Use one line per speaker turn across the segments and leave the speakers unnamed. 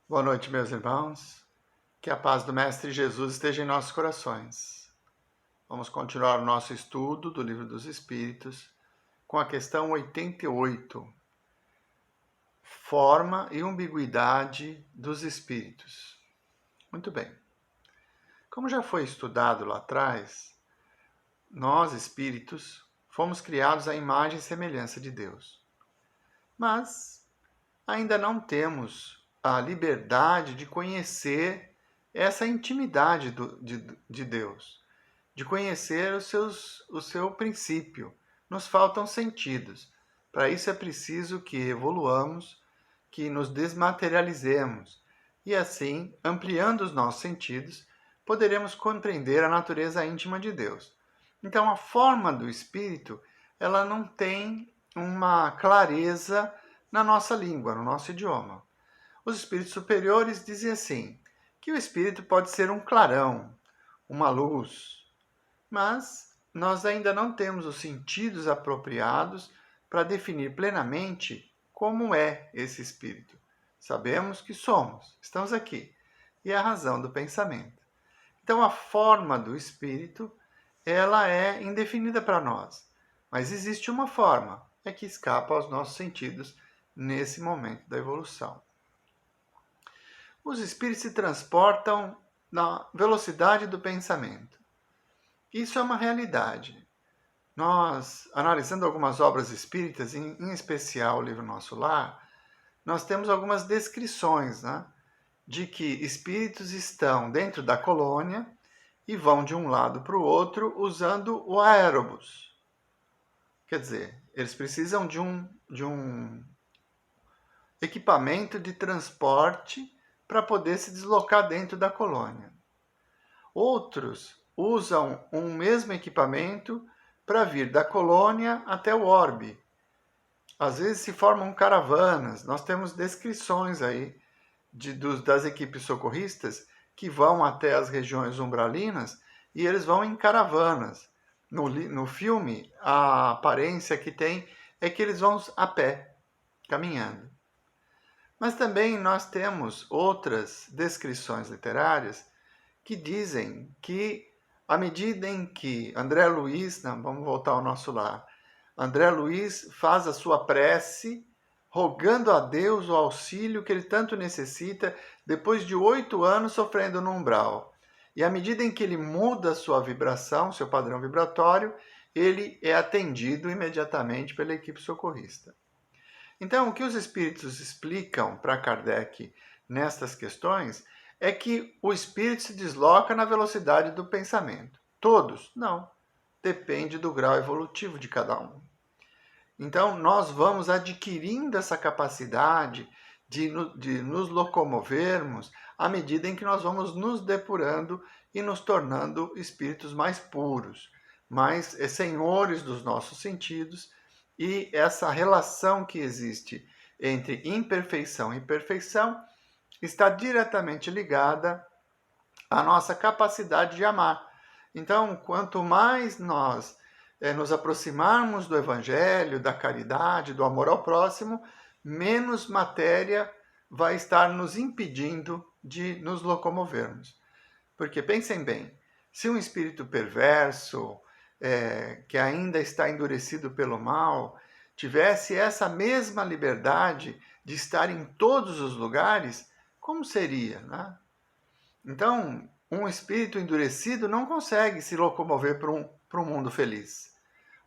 Boa noite, meus irmãos. Que a paz do Mestre Jesus esteja em nossos corações. Vamos continuar o nosso estudo do Livro dos Espíritos com a questão 88, Forma e Umbiguidade dos Espíritos. Muito bem. Como já foi estudado lá atrás, nós, espíritos, fomos criados à imagem e semelhança de Deus. Mas ainda não temos a liberdade de conhecer essa intimidade de Deus, de conhecer o seu princípio. Nos faltam sentidos. Para isso é preciso que evoluamos, que nos desmaterializemos e assim, ampliando os nossos sentidos, poderemos compreender a natureza íntima de Deus. Então, a forma do espírito, ela não tem uma clareza na nossa língua, no nosso idioma. Os espíritos superiores dizem assim, que o espírito pode ser um clarão, uma luz, mas nós ainda não temos os sentidos apropriados para definir plenamente como é esse espírito. Sabemos que somos, estamos aqui, e é a razão do pensamento. Então a forma do espírito, ela é indefinida para nós, mas existe uma forma, é que escapa aos nossos sentidos nesse momento da evolução. Os espíritos se transportam na velocidade do pensamento. Isso é uma realidade. Nós, analisando algumas obras espíritas, em especial o livro Nosso Lar, nós temos algumas descrições, né, de que espíritos estão dentro da colônia e vão de um lado para o outro usando o aérobus. Quer dizer, eles precisam de um equipamento de transporte para poder se deslocar dentro da colônia. Outros usam um mesmo equipamento para vir da colônia até o orbe. Às vezes se formam caravanas. Nós temos descrições aí das equipes socorristas que vão até as regiões umbralinas e eles vão em caravanas. No filme, a aparência que tem é que eles vão a pé, caminhando. Mas também nós temos outras descrições literárias que dizem que, à medida em que André Luiz, vamos voltar ao nosso lar, André Luiz faz a sua prece, rogando a Deus o auxílio que ele tanto necessita, depois de 8 anos sofrendo no umbral. E à medida em que ele muda a sua vibração, seu padrão vibratório, ele é atendido imediatamente pela equipe socorrista. Então, o que os espíritos explicam para Kardec nestas questões é que o espírito se desloca na velocidade do pensamento. Todos? Não. Depende do grau evolutivo de cada um. Então, nós vamos adquirindo essa capacidade de nos locomovermos à medida em que nós vamos nos depurando e nos tornando espíritos mais puros, mais senhores dos nossos sentidos, e essa relação que existe entre imperfeição e perfeição está diretamente ligada à nossa capacidade de amar. Então, quanto mais nós nos aproximarmos do Evangelho, da caridade, do amor ao próximo, menos matéria vai estar nos impedindo de nos locomovermos. Porque pensem bem, se um espírito perverso, que ainda está endurecido pelo mal, tivesse essa mesma liberdade de estar em todos os lugares, como seria, né? Então, um espírito endurecido não consegue se locomover para um mundo feliz,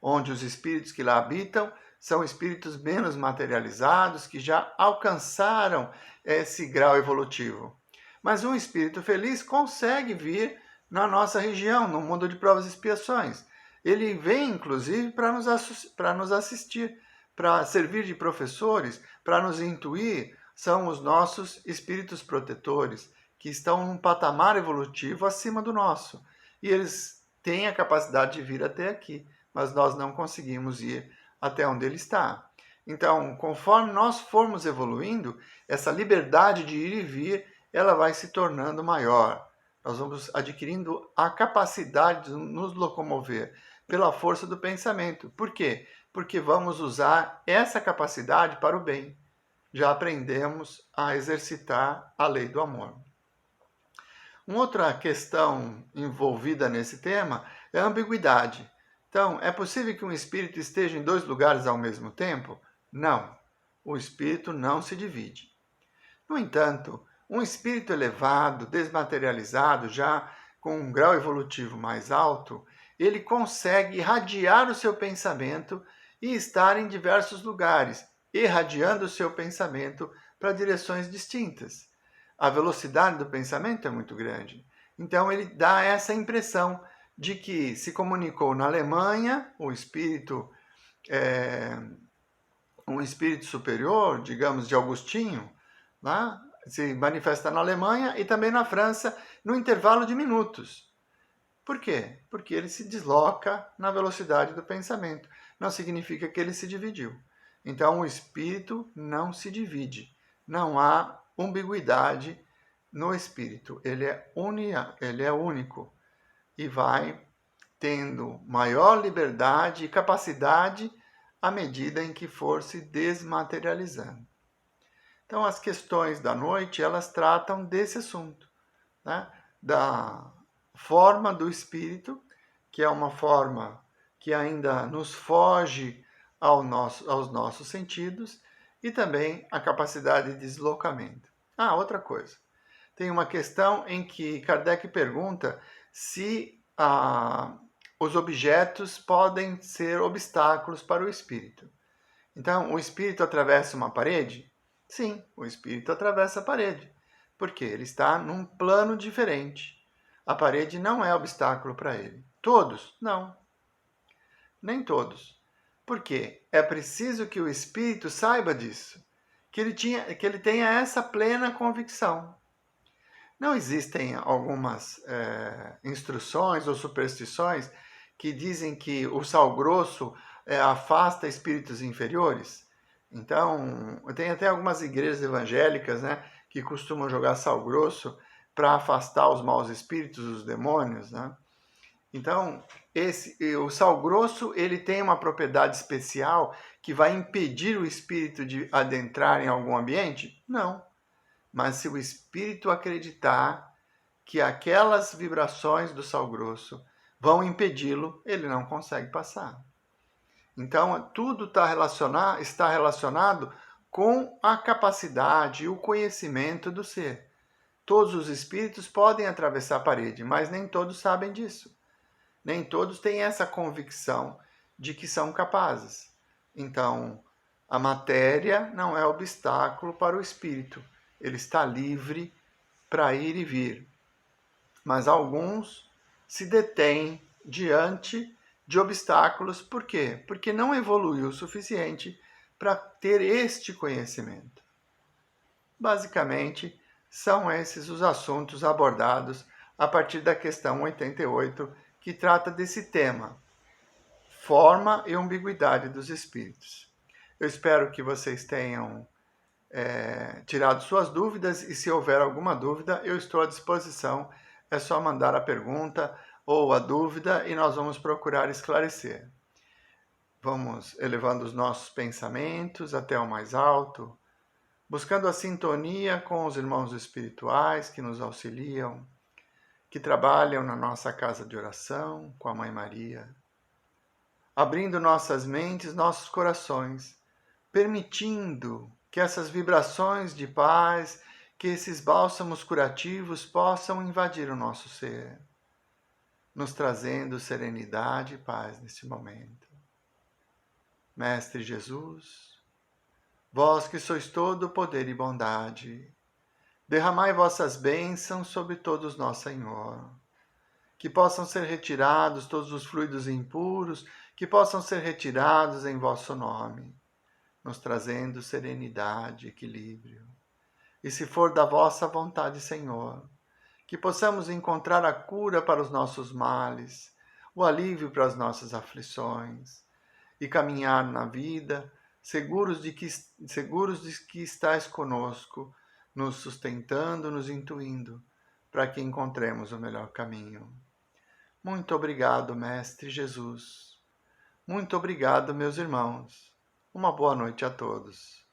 onde os espíritos que lá habitam são espíritos menos materializados, que já alcançaram esse grau evolutivo. Mas um espírito feliz consegue vir na nossa região, no mundo de provas e expiações. Ele vem, inclusive, para nos assistir, para servir de professores, para nos intuir. São os nossos espíritos protetores, que estão num patamar evolutivo acima do nosso. E eles têm a capacidade de vir até aqui, mas nós não conseguimos ir até onde ele está. Então, conforme nós formos evoluindo, essa liberdade de ir e vir, ela vai se tornando maior. Nós vamos adquirindo a capacidade de nos locomover pela força do pensamento. Por quê? Porque vamos usar essa capacidade para o bem. já aprendemos a exercitar a lei do amor. Uma outra questão envolvida nesse tema é a ambiguidade. Então, é possível que um espírito esteja em 2 lugares ao mesmo tempo? Não. O espírito não se divide. No entanto, um espírito elevado, desmaterializado, já com um grau evolutivo mais alto, ele consegue irradiar o seu pensamento e estar em diversos lugares, irradiando o seu pensamento para direções distintas. A velocidade do pensamento é muito grande. Então ele dá essa impressão de que se comunicou na Alemanha, um espírito superior, digamos, de Agostinho, né? Se manifesta na Alemanha e também na França, no intervalo de minutos. Por quê? Porque ele se desloca na velocidade do pensamento. Não significa que ele se dividiu. Então, o espírito não se divide. Não há ambiguidade no espírito. Ele é único e vai tendo maior liberdade e capacidade à medida em que for se desmaterializando. Então, as questões da noite, elas tratam desse assunto, né? Da forma do espírito, que é uma forma que ainda nos foge aos nossos sentidos, e também a capacidade de deslocamento. Outra coisa. Tem uma questão em que Kardec pergunta se os objetos podem ser obstáculos para o espírito. Então, o espírito atravessa uma parede? Sim, o espírito atravessa a parede, porque ele está num plano diferente. A parede não é obstáculo para ele. Todos? Não. Nem todos. Por quê? É preciso que o espírito saiba disso, que ele tenha essa plena convicção. Não existem algumas instruções ou superstições que dizem que o sal grosso afasta espíritos inferiores? Então, tem até algumas igrejas evangélicas, né, que costumam jogar sal grosso para afastar os maus espíritos, os demônios, né? Então, o sal grosso, ele tem uma propriedade especial que vai impedir o espírito de adentrar em algum ambiente? Não. Mas se o espírito acreditar que aquelas vibrações do sal grosso vão impedi-lo, ele não consegue passar. Então, tudo está relacionado com a capacidade e o conhecimento do ser. Todos os espíritos podem atravessar a parede, mas nem todos sabem disso. Nem todos têm essa convicção de que são capazes. Então, a matéria não é obstáculo para o espírito. Ele está livre para ir e vir. Mas alguns se detêm diante de obstáculos. Por quê? Porque não evoluiu o suficiente para ter este conhecimento. Basicamente, são esses os assuntos abordados a partir da questão 88, que trata desse tema, forma e ambiguidade dos espíritos. Eu espero que vocês tenham tirado suas dúvidas, e se houver alguma dúvida, eu estou à disposição. É só mandar a pergunta ou a dúvida e nós vamos procurar esclarecer. Vamos elevando os nossos pensamentos até o mais alto, buscando a sintonia com os irmãos espirituais que nos auxiliam, que trabalham na nossa casa de oração com a Mãe Maria, abrindo nossas mentes, nossos corações, permitindo que essas vibrações de paz, que esses bálsamos curativos possam invadir o nosso ser, nos trazendo serenidade e paz neste momento. Mestre Jesus, vós que sois todo poder e bondade, derramai vossas bênçãos sobre todos nós, Senhor, que possam ser retirados todos os fluidos impuros, que possam ser retirados em vosso nome, nos trazendo serenidade, equilíbrio. E se for da vossa vontade, Senhor, que possamos encontrar a cura para os nossos males, o alívio para as nossas aflições, e caminhar na vida seguros de que estais conosco, nos sustentando, nos intuindo, para que encontremos o melhor caminho. Muito obrigado, Mestre Jesus. Muito obrigado, meus irmãos. Uma boa noite a todos.